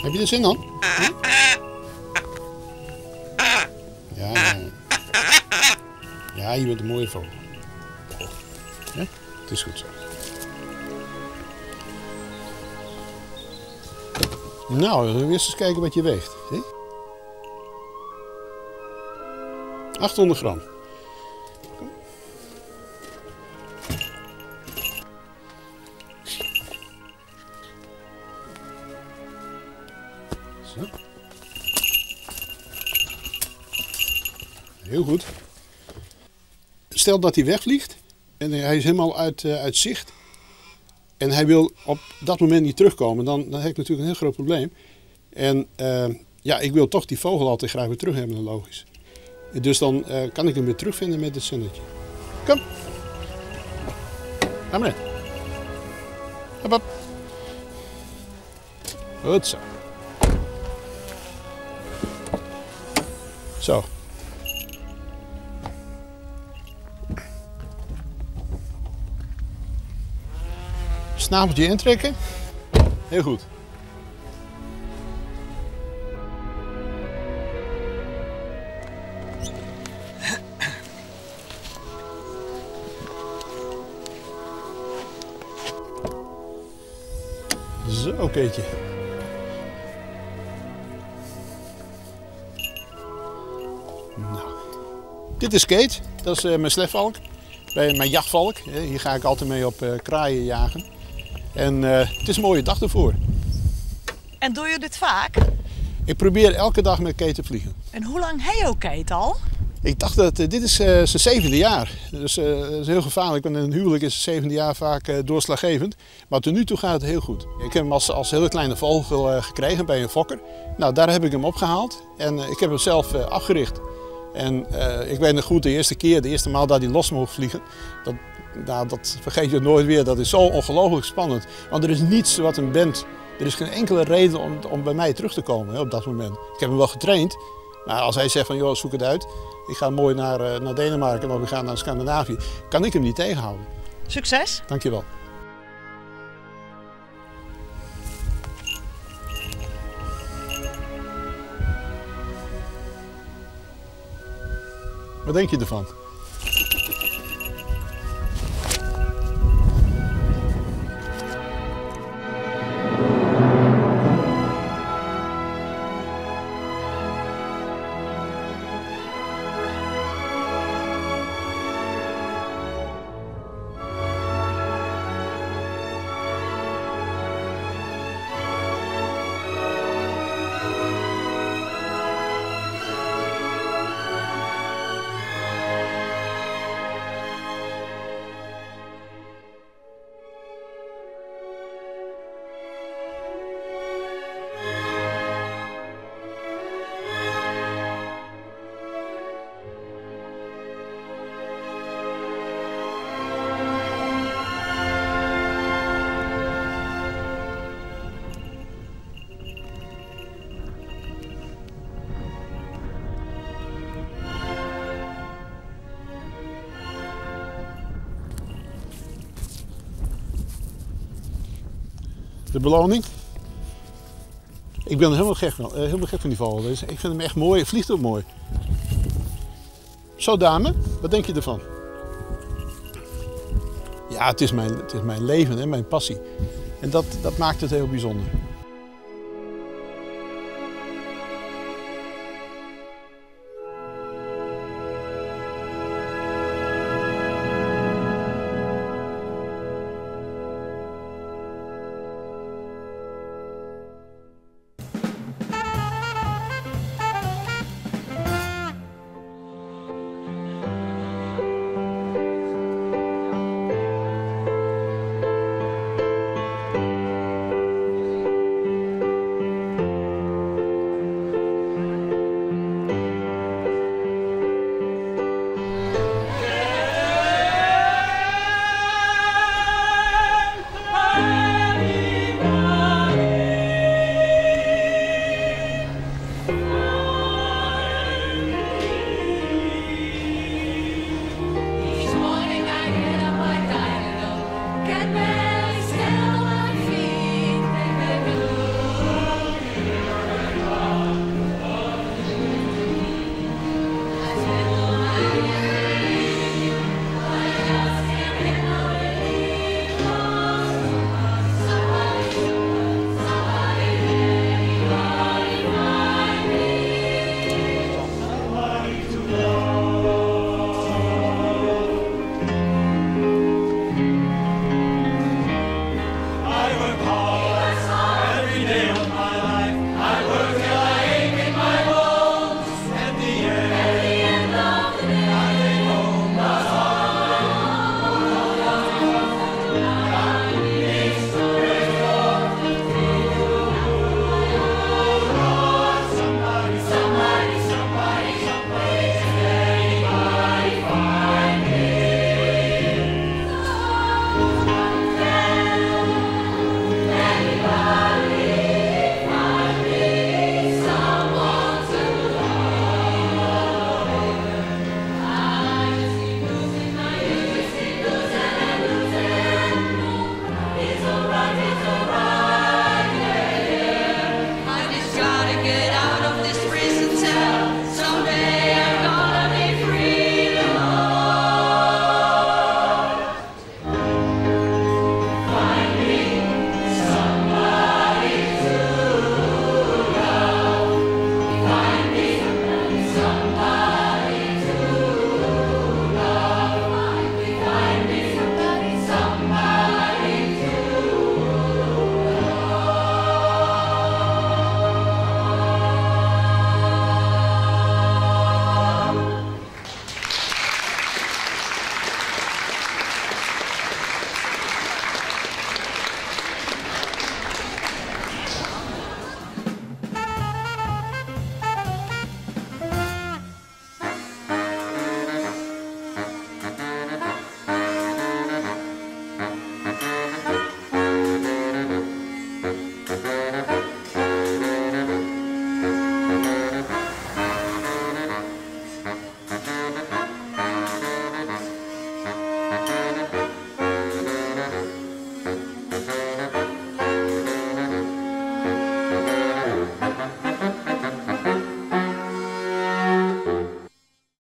Heb je er zin aan? Hm? Ja, ja. Ja, je bent een mooie vogel. Ja? Het is goed zo. Nou, dan eerst eens kijken wat je weegt. Hè? 800 gram. Zo. Heel goed. Stel dat hij wegvliegt en hij is helemaal uit zicht en hij wil op dat moment niet terugkomen, dan heb ik natuurlijk een heel groot probleem. En ja, ik wil toch die vogel altijd graag weer terug hebben, logisch. Dus dan kan ik hem weer terugvinden met het zinnetje. Kom. Ga maar in. Hop, hop. Goed zo. Zo. Snaveltje intrekken. Heel goed. Zo, Keetje. Nou. Dit is Kate, dat is mijn sletvalk, mijn jachtvalk. Hier ga ik altijd mee op kraaien jagen. En het is een mooie dag ervoor. En doe je dit vaak? Ik probeer elke dag met Kate te vliegen. En hoe lang heb je ook Kate al? Ik dacht dat dit is zijn 7e jaar. Dus dat is heel gevaarlijk, want in een huwelijk is het 7e jaar vaak doorslaggevend. Maar tot nu toe gaat het heel goed. Ik heb hem als hele kleine vogel gekregen bij een fokker. Nou, daar heb ik hem opgehaald en ik heb hem zelf afgericht. En ik weet nog goed, de eerste maal dat hij los mocht vliegen, dat vergeet je nooit weer. Dat is zo ongelooflijk spannend. Want er is niets wat hem bindt. Er is geen enkele reden om bij mij terug te komen op dat moment. Ik heb hem wel getraind. Maar als hij zegt van, joh, zoek het uit. Ik ga mooi naar Denemarken of we gaan naar Scandinavië. Kan ik hem niet tegenhouden. Succes! Dankjewel. Wat denk je ervan? De beloning. Ik ben helemaal gek van die vogel. Dus ik vind hem echt mooi. Hij vliegt ook mooi. Zo, dame, wat denk je ervan? Ja, het is mijn leven en mijn passie. En dat maakt het heel bijzonder.